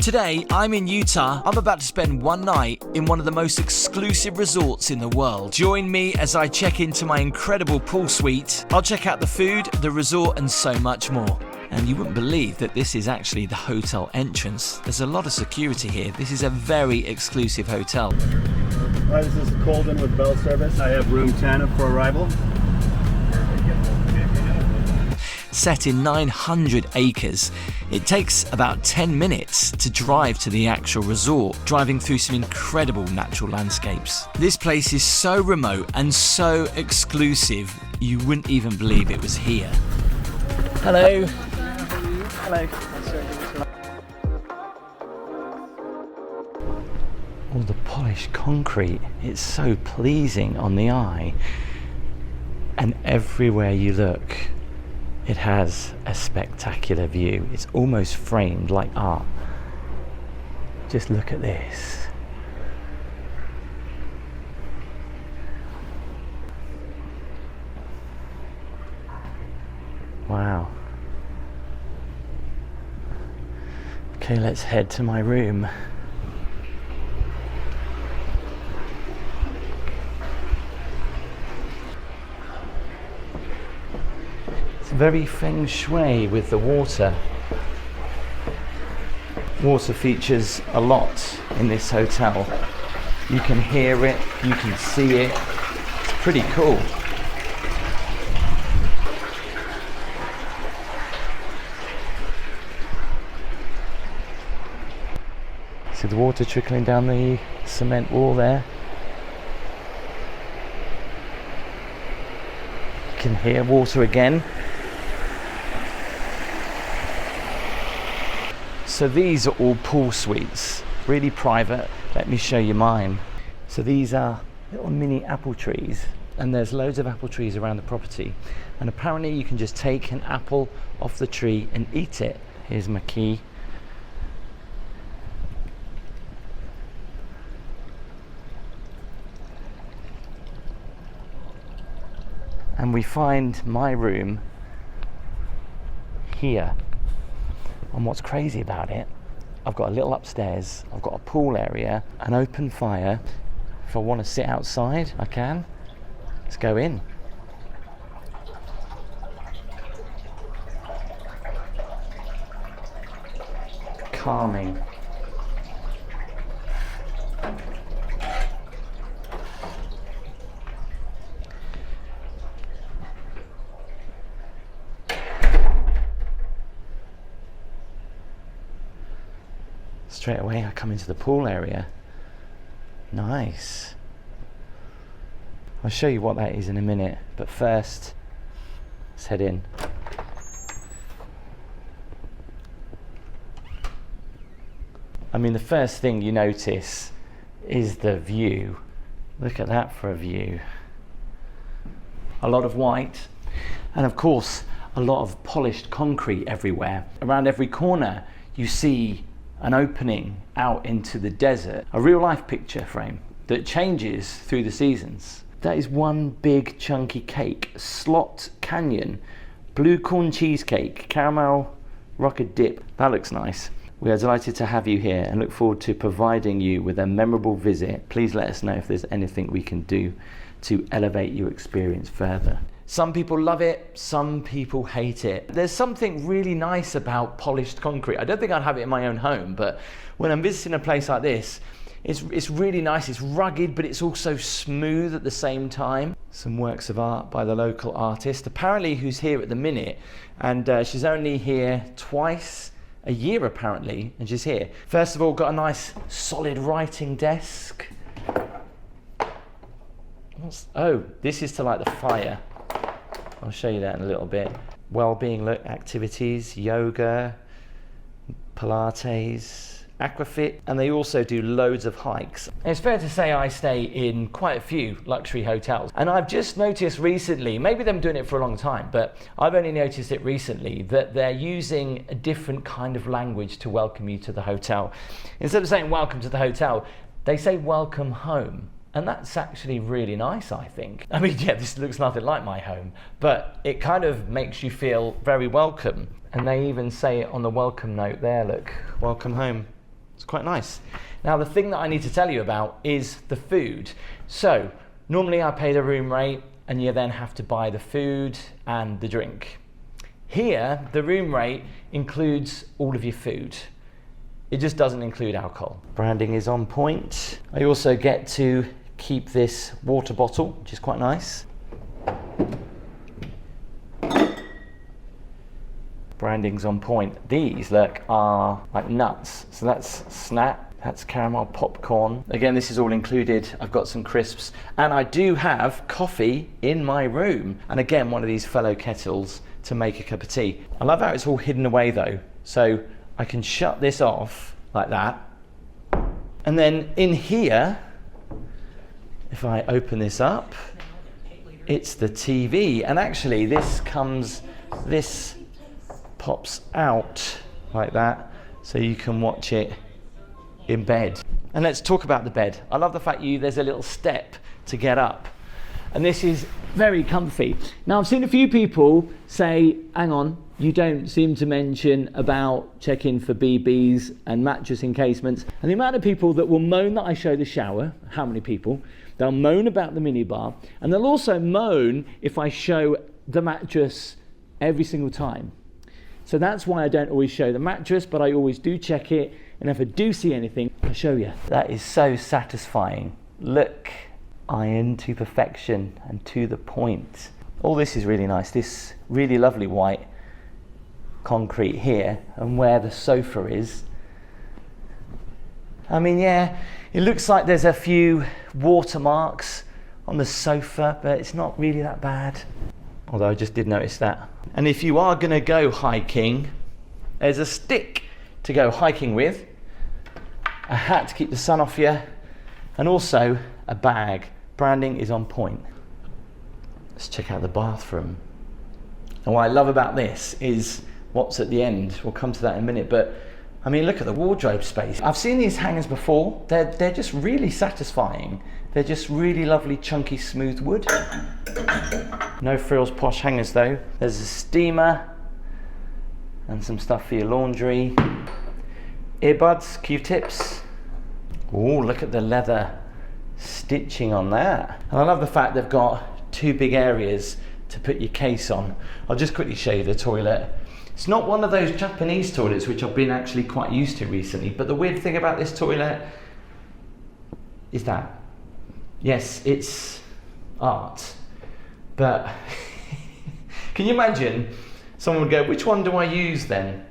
Today, I'm in Utah. I'm about to spend one night in one of the most exclusive resorts in the world. Join me as I check into my incredible pool suite. I'll check out the food, the resort, and so much more. And you wouldn't believe that this is actually the hotel entrance. There's a lot of security here. This is a very exclusive hotel. Hi, this is Colden with Bell Service. I have room 10 for arrival. Set in 900 acres, it takes about 10 minutes to drive to the actual resort, driving through some incredible natural landscapes. This place is so remote and so exclusive, you wouldn't even believe it was here. Hello. Hello. All the polished concrete, it's so pleasing on the eye. And everywhere you look, it has a spectacular view. It's almost framed like art. Just look at this. Wow. Okay, let's head to my room. Very feng shui with the water. Water features a lot in this hotel. You can hear it, you can see it. It's pretty cool. See the water trickling down the cement wall there. You can hear water again. So these are all pool suites, really private. Let me show you mine. So these are little mini apple trees, and there's loads of apple trees around the property. And apparently you can just take an apple off the tree and eat it. Here's my key. And we find my room here. And what's crazy about it, I've got a little upstairs, I've got a pool area, an open fire. If I want to sit outside, I can. Let's go in. Calming. Straight away I come into the pool area. Nice. I'll show you what that is in a minute, but first let's head in. I mean, the first thing you notice is the view. Look at that for a view. A lot of white, and of course a lot of polished concrete everywhere. Around every corner you see an opening out into the desert, a real life picture frame that changes through the seasons. That is one big chunky cake, Slot Canyon, blue corn cheesecake, caramel rocket dip. That looks nice. We are delighted to have you here and look forward to providing you with a memorable visit. Please let us know if there's anything we can do to elevate your experience further. Some people love it, some people hate it. There's something really nice about polished concrete. I don't think I'd have it in my own home, but when I'm visiting a place like this, it's really nice. It's rugged, but it's also smooth at the same time. Some works of art by the local artist, apparently who's here at the minute, and she's only here twice a year apparently, and she's here. First of all, got a nice solid writing desk. Oh, this is to light the fire. I'll show you that in a little bit. Well-being activities, yoga, Pilates, aquafit, and they also do loads of hikes. And it's fair to say I stay in quite a few luxury hotels, and I've just noticed recently, maybe they've been doing it for a long time, but I've only noticed it recently, that they're using a different kind of language to welcome you to the hotel. Instead of saying welcome to the hotel, they say welcome home. And that's actually really nice, I think. I mean, yeah, this looks nothing like my home, but it kind of makes you feel very welcome. And they even say it on the welcome note there, look, welcome home. It's quite nice. Now the thing that I need to tell you about is the food. So normally I pay the room rate and you then have to buy the food and the drink. Here, the room rate includes all of your food. It just doesn't include alcohol. Branding is on point. I also get to keep this water bottle, which is quite nice. Branding's on point. These, look, are like nuts. So that's snap, that's caramel popcorn. Again, this is all included. I've got some crisps, and I do have coffee in my room. And again, one of these fellow kettles to make a cup of tea. I love how it's all hidden away though. So I can shut this off like that. And then in here, if I open this up, it's the TV. And actually this pops out like that, so you can watch it in bed. And let's talk about the bed. I love the fact there's a little step to get up, and this is very comfy. Now I've seen a few people say, hang on, you don't seem to mention about checking for BBs and mattress encasements. And the amount of people that will moan that I show the shower, how many people? They'll moan about the minibar, and they'll also moan if I show the mattress every single time. So that's why I don't always show the mattress, but I always do check it. And if I do see anything, I'll show you. That is so satisfying. Look, iron to perfection and to the point. All this is really nice. This really lovely white concrete here, and where the sofa is. I mean, yeah, it looks like there's a few watermarks on the sofa, but it's not really that bad. Although I just did notice that. And if you are gonna go hiking, there's a stick to go hiking with, a hat to keep the sun off you, and also a bag. Branding is on point. Let's check out the bathroom. And what I love about this is what's at the end. We'll come to that in a minute, but I mean, look at the wardrobe space. I've seen these hangers before. They're just really satisfying. They're just really lovely, chunky, smooth wood. No frills, posh hangers though. There's a steamer and some stuff for your laundry. Earbuds, Q-tips. Oh, look at the leather stitching on that. And I love the fact they've got two big areas to put your case on. I'll just quickly show you the toilet. It's not one of those Japanese toilets which I've been actually quite used to recently, but the weird thing about this toilet is that, yes, it's art, but can you imagine someone would go, which one do I use then?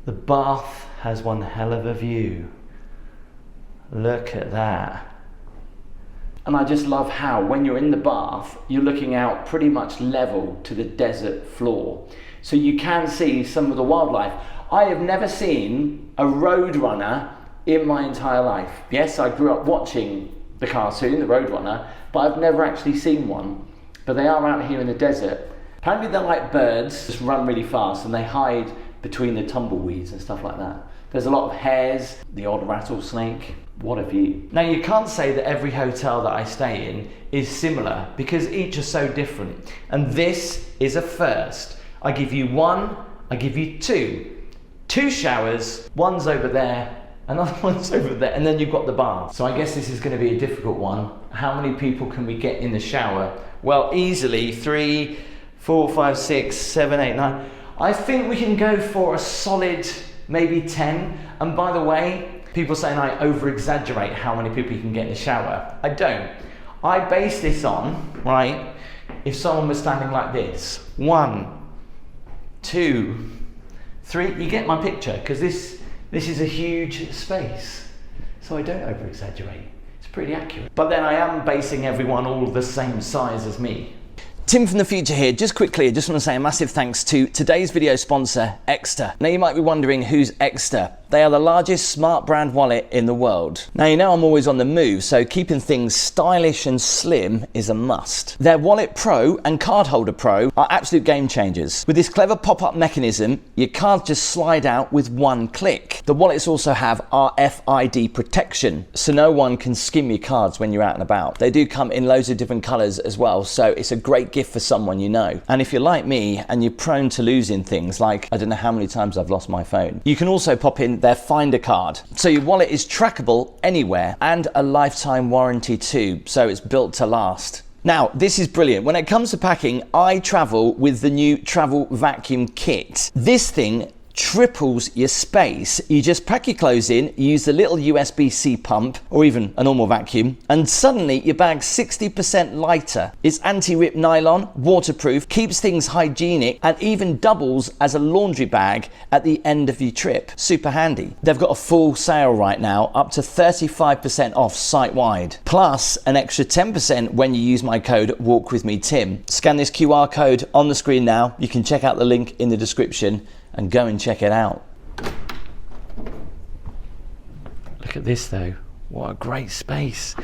The bath has one hell of a view. Look at that. And I just love how when you're in the bath, you're looking out pretty much level to the desert floor. So you can see some of the wildlife. I have never seen a roadrunner in my entire life. Yes, I grew up watching the cartoon, the Roadrunner, but I've never actually seen one. But they are out here in the desert. Apparently they're like birds, just run really fast, and they hide between the tumbleweeds and stuff like that. There's a lot of hares, the odd rattlesnake. What a view. Now you can't say that every hotel that I stay in is similar, because each are so different. And this is a first. I give you one, I give you two. Two showers, one's over there, another one's over there, and then you've got the bath. So I guess this is going to be a difficult one. How many people can we get in the shower? Well, easily 3, 4, 5, 6, 7, 8, 9. I think we can go for a solid maybe 10. And by the way, people saying I over-exaggerate how many people you can get in the shower. I don't. I base this on, right, if someone was standing like this. 1, 2, 3, you get my picture, because this is a huge space. So I don't over-exaggerate. It's pretty accurate. But then I am basing everyone all the same size as me. Tim from the future here. Just quickly, I just want to say a massive thanks to today's video sponsor, Extra. Now you might be wondering who's Extra. They are the largest smart brand wallet in the world. Now you know I'm always on the move, so keeping things stylish and slim is a must. Their Wallet Pro and Card Holder Pro are absolute game changers. With this clever pop-up mechanism, your cards just slide out with one click. The wallets also have RFID protection, so no one can skim your cards when you're out and about. They do come in loads of different colors as well, so it's a great gift gift for someone you know. And if you're like me and you're prone to losing things, like I don't know how many times I've lost my phone, you can also pop in their Finder card. So your wallet is trackable anywhere, and a lifetime warranty too, so it's built to last. Now, this is brilliant. When it comes to packing, I travel with the new travel vacuum kit. This thing triples your space. You just pack your clothes in, use the little USB-C pump or even a normal vacuum, and suddenly your bag's 60% lighter. It's anti-rip nylon, waterproof, keeps things hygienic, and even doubles as a laundry bag at the end of your trip. Super handy. They've got a full sale right now, up to 35% off site-wide, plus an extra 10% when you use my code WalkWithMeTim. Scan this QR code on the screen now. You can check out the link in the description and go and check it out. Look at this though, what a great space.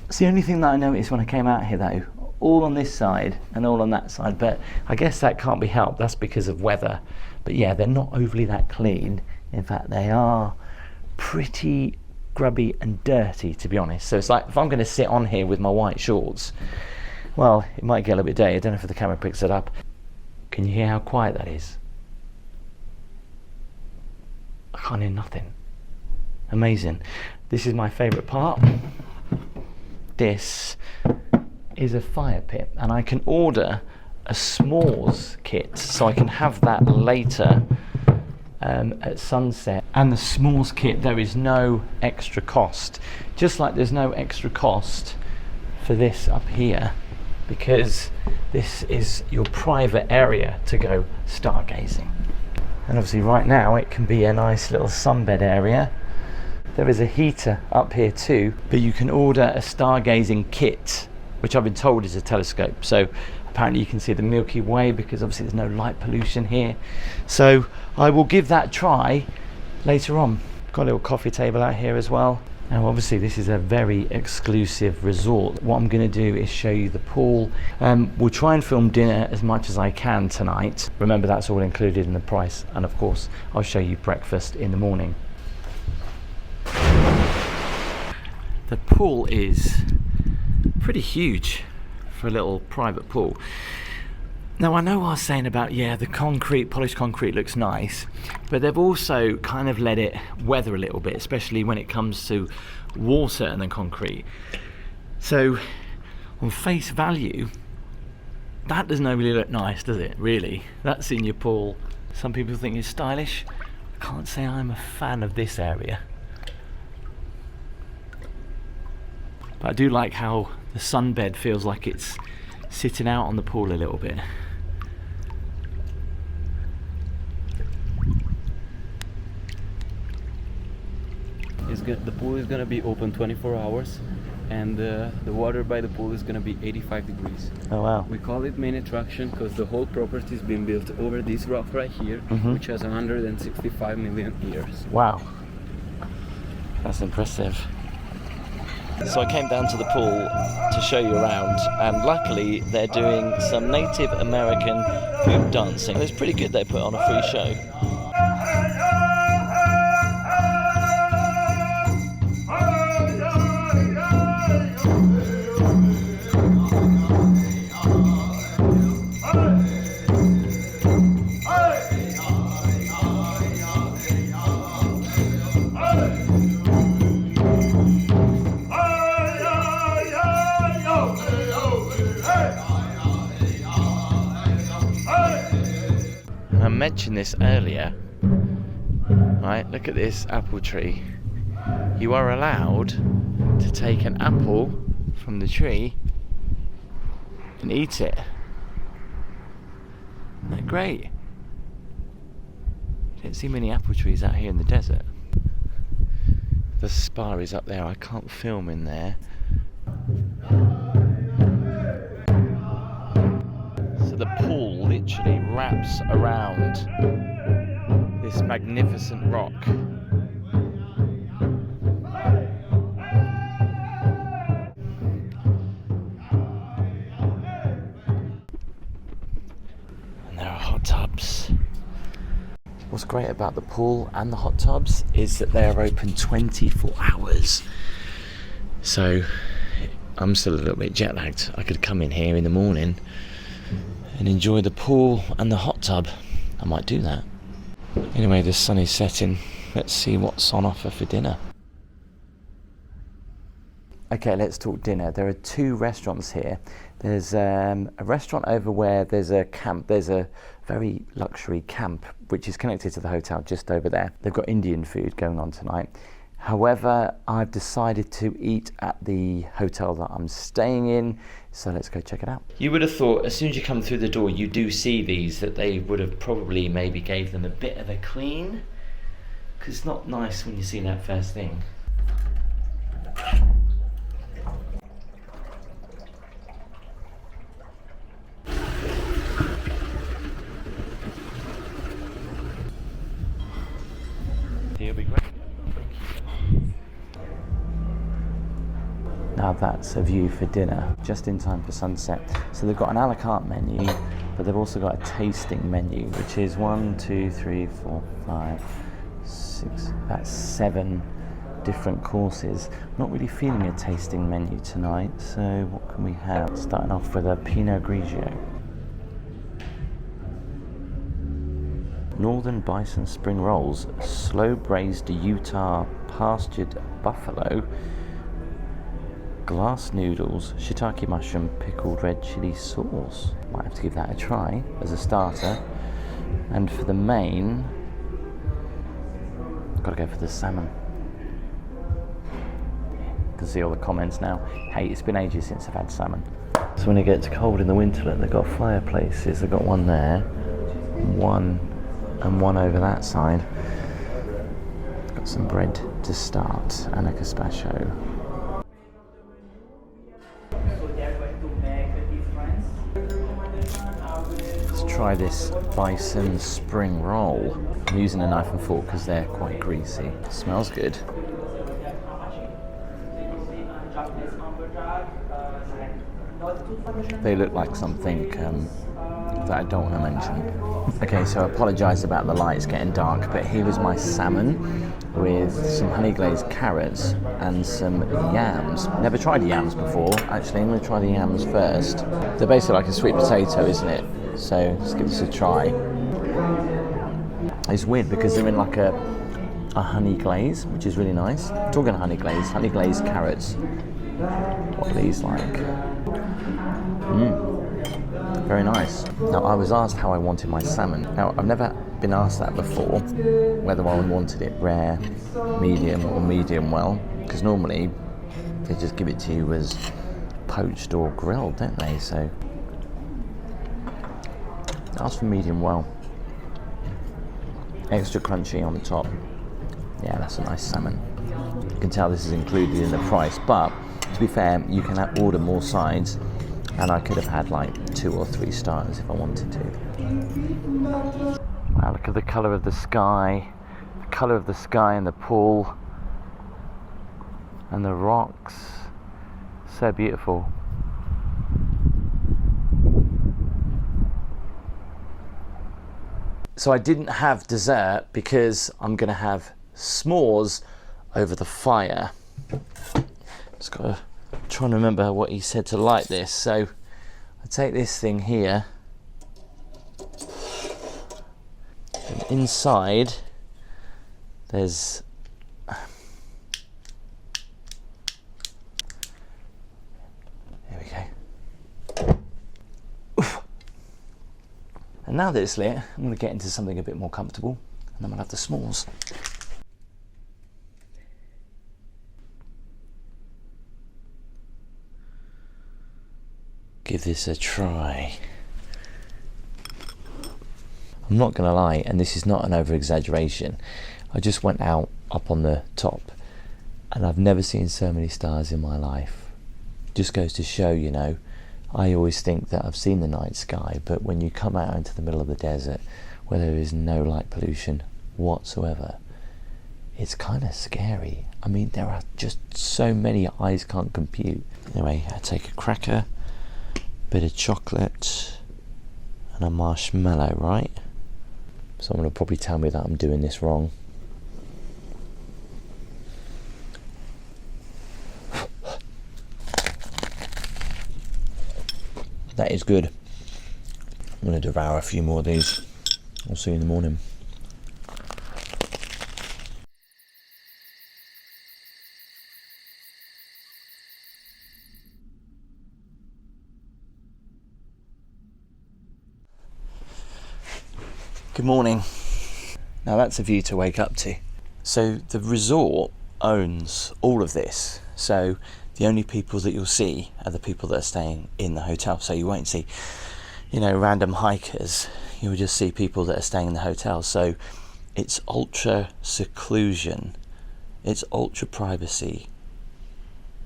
It's the only thing that I noticed when I came out here though, all on this side and all on that side, but I guess that can't be helped, that's because of weather. But yeah, they're not overly that clean. In fact, they are pretty grubby and dirty, to be honest. So it's like, if I'm gonna sit on here with my white shorts, well, it might get a little bit dirty. I don't know if the camera picks it up. Can you hear how quiet that is? I can't hear nothing. Amazing. This is my favourite part. This is a fire pit, and I can order a s'mores kit so I can have that later at sunset. And the s'mores kit, there is no extra cost, just like there's no extra cost for this up here, because this is your private area to go stargazing. And obviously right now it can be a nice little sunbed area. There is a heater up here too, but you can order a stargazing kit, which I've been told is a telescope. So apparently you can see the Milky Way, because obviously there's no light pollution here. So I will give that a try later on. Got a little coffee table out here as well. Now obviously this is a very exclusive resort. What I'm going to do is show you the pool. We'll try and film dinner as much as I can tonight. Remember, that's all included in the price, and of course I'll show you breakfast in the morning. The pool is pretty huge for a little private pool. Now I know I was saying about, yeah, the concrete, polished concrete looks nice, but they've also kind of let it weather a little bit, especially when it comes to water and the concrete. So on face value, that does not really look nice, does it? Really, that's in your pool. Some people think it's stylish. I can't say I'm a fan of this area, but I do like how the sunbed feels like it's sitting out on the pool a little bit. The pool is going to be open 24 hours, and the water by the pool is going to be 85 degrees. Oh wow. We call it main attraction because the whole property is being built over this rock right here, which has 165 million years. Wow, that's impressive. So I came down to the pool to show you around, and luckily they're doing some Native American group dancing. It's pretty good, they put on a free show. I mentioned this earlier, right? Look at this apple tree. You are allowed to take an apple from the tree and eat it. Isn't that great? You don't see many apple trees out here in the desert. The spa is up there. I can't film in there. So the pool literally wraps around this magnificent rock. And there are hot tubs. What's great about the pool and the hot tubs is that they are open 24 hours. So I'm still a little bit jet lagged. I could come in here in the morning and enjoy the pool and the hot tub. I might do that. Anyway, the sun is setting. Let's see what's on offer for dinner. Okay, let's talk dinner. There are two restaurants here. There's a restaurant over where there's a camp. There's a very luxury camp which is connected to the hotel just over there. They've got Indian food going on tonight. However, I've decided to eat at the hotel that I'm staying in, so let's go check it out. You would have thought as soon as you come through the door you do see these that they would have probably maybe gave them a bit of a clean, because it's not nice when you see that first thing. Here we go. Now that's a view for dinner, just in time for sunset. So they've got an a la carte menu, but they've also got a tasting menu, which is 1, 2, 3, 4, 5, 6, about 7 different courses. I'm not really feeling a tasting menu tonight, so what can we have? Starting off with a Pinot Grigio. Northern bison spring rolls, slow braised Utah pastured buffalo, glass noodles, shiitake mushroom, pickled red chili sauce. Might have to give that a try as a starter. And for the main, gotta go for the salmon. You can see all the comments now. Hey, it's been ages since I've had salmon. So when it gets cold in the winter, look, they've got fireplaces. They've got one there, one over that side. Got some bread to start and a gazpacho. Let's try this bison spring roll. I'm using a knife and fork because they're quite greasy. Smells good. They look like something that I don't want to mention. Okay, so I apologise about the lights getting dark, but here is my salmon with some honey glazed carrots and some yams. Never tried yams before, actually. I'm going to try the yams first. They're basically like a sweet potato, isn't it? So let's give this a try. It's weird because they're in like a honey glaze, which is really nice. Talking of honey glazed carrots. What are these like? Very nice. Now, I was asked how I wanted my salmon. Now, I've never been asked that before, whether I wanted it rare, medium, or medium well, because normally they just give it to you as poached or grilled, don't they? So, ask for medium well. Extra crunchy on the top. Yeah, that's a nice salmon. You can tell this is included in the price, but to be fair, you can order more sides, and I could have had like 2 or 3 starters if I wanted to. Wow, look at the colour of the sky. The colour of the sky and the pool. And the rocks. So beautiful. So I didn't have dessert because I'm going to have s'mores over the fire. Just got to try and remember what he said to light this. So I take this thing here, and inside there's there we go. Oof. And now that it's lit, I'm going to get into something a bit more comfortable, and then we'll have the s'mores. Give this a try. I'm not gonna lie, and this is not an over exaggeration, I just went out up on the top and I've never seen so many stars in my life. Just goes to show, you know, I always think that I've seen the night sky, but when you come out into the middle of the desert where there is no light pollution whatsoever, it's kind of scary. I mean, there are just so many eyes can't compute. Anyway, I take a cracker, bit of chocolate and a marshmallow, right? Someone will probably tell me that I'm doing this wrong. That is good. I'm going to devour a few more of these. I'll see you in the morning. Good morning. Now that's a view to wake up to. So the resort owns all of this. So the only people that you'll see are the people that are staying in the hotel. So you won't see, random hikers. You'll just see people that are staying in the hotel. So it's ultra seclusion, it's ultra privacy,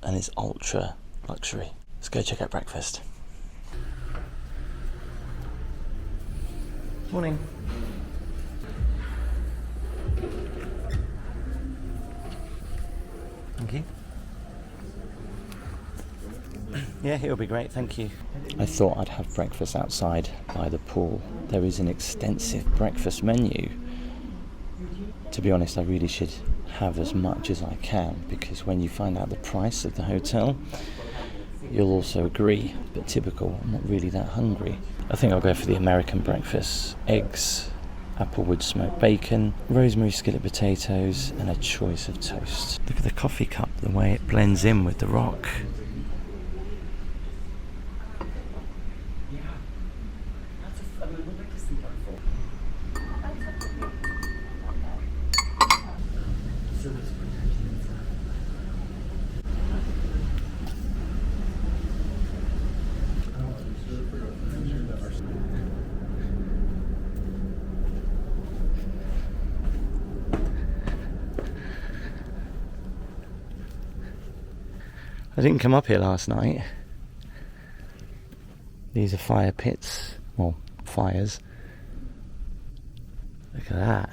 and it's ultra luxury. Let's go check out breakfast. Morning. Thank you. Yeah, it'll be great, thank you. I thought I'd have breakfast outside by the pool. There is an extensive breakfast menu. To be honest, I really should have as much as I can, because when you find out the price of the hotel, you'll also agree. But typical, I'm not really that hungry. I think I'll go for the American breakfast. Eggs, applewood smoked bacon, rosemary skillet potatoes, and a choice of toast. Look at the coffee cup, the way it blends in with the rock. I didn't come up here last night. These are fire pits, well, fires. Look at that.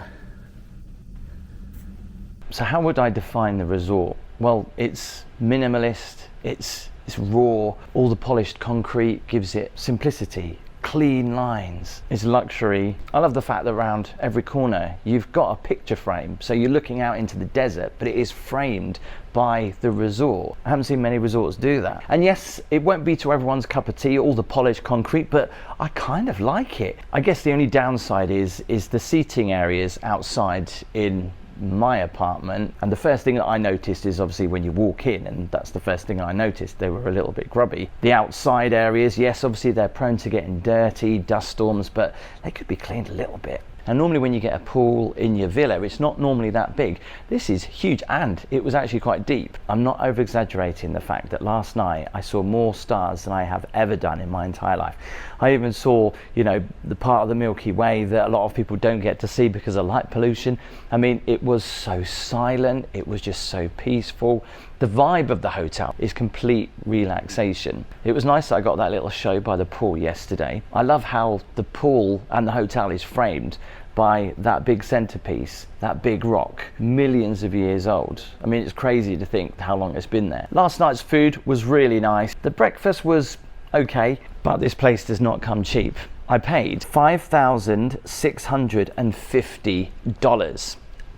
So how would I define the resort? Well, it's minimalist, it's raw, all the polished concrete gives it simplicity, clean lines, it's luxury. I love the fact that around every corner you've got a picture frame, so you're looking out into the desert, but it is framed by the resort. I haven't seen many resorts do that. And yes, it won't be to everyone's cup of tea, all the polished concrete, but I kind of like it. I guess the only downside is the seating areas outside in my apartment, and the first thing that I noticed is obviously when you walk in, and that's the first thing I noticed, they were a little bit grubby. The outside areas, yes, obviously they're prone to getting dirty, dust storms, but they could be cleaned a little bit. And normally when you get a pool in your villa, it's not normally that big. This is huge, and it was actually quite deep. I'm not over exaggerating the fact that last night I saw more stars than I have ever done in my entire life. I even saw, the part of the Milky Way that a lot of people don't get to see because of light pollution. I mean, it was so silent, it was just so peaceful. The vibe of the hotel is complete relaxation. It was nice that I got that little show by the pool yesterday. I love how the pool and the hotel is framed by that big centerpiece, that big rock, millions of years old. I mean, it's crazy to think how long it's been there. Last night's food was really nice. The breakfast was okay, but this place does not come cheap. I paid $5,650,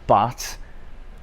but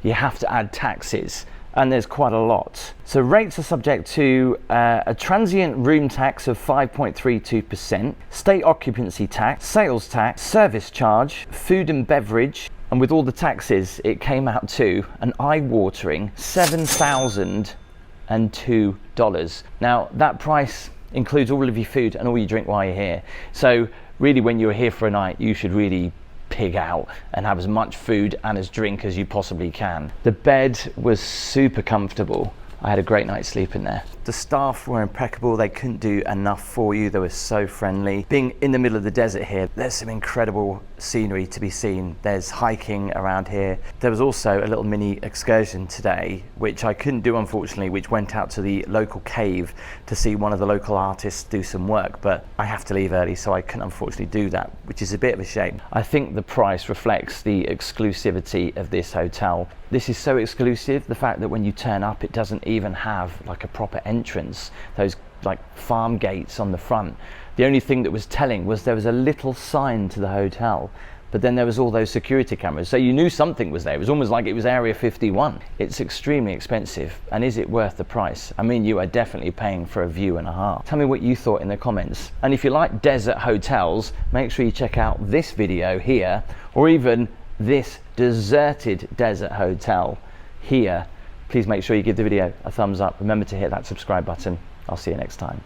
you have to add taxes, and there's quite a lot. So rates are subject to a transient room tax of 5.32%, state occupancy tax, sales tax, service charge, food and beverage, and with all the taxes, it came out to an eye-watering $7,002. Now, that price includes all of your food and all your drink while you're here. So really, when you're here for a night, you should really pig out and have as much food and as drink as you possibly can. The bed was super comfortable. I had a great night's sleep in there. The staff were impeccable. They couldn't do enough for you. They were so friendly. Being in the middle of the desert here, there's some incredible scenery to be seen. There's hiking around here. There was also a little mini excursion today, which I couldn't do unfortunately, which went out to the local cave to see one of the local artists do some work, but I have to leave early, so I couldn't unfortunately do that, which is a bit of a shame. I think the price reflects the exclusivity of this hotel. This is so exclusive, the fact that when you turn up, it doesn't even have like a proper entrance, those like farm gates on the front. The only thing that was telling was there was a little sign to the hotel but then there was all those security cameras, so you knew something was there. It was almost like it was Area 51. It's extremely expensive, and is it worth the price? I mean, you are definitely paying for a view and a half. Tell me what you thought in the comments. And if you like desert hotels, make sure you check out this video here, or even this deserted desert hotel here. Please make sure you give the video a thumbs up. Remember to hit that subscribe button. I'll see you next time.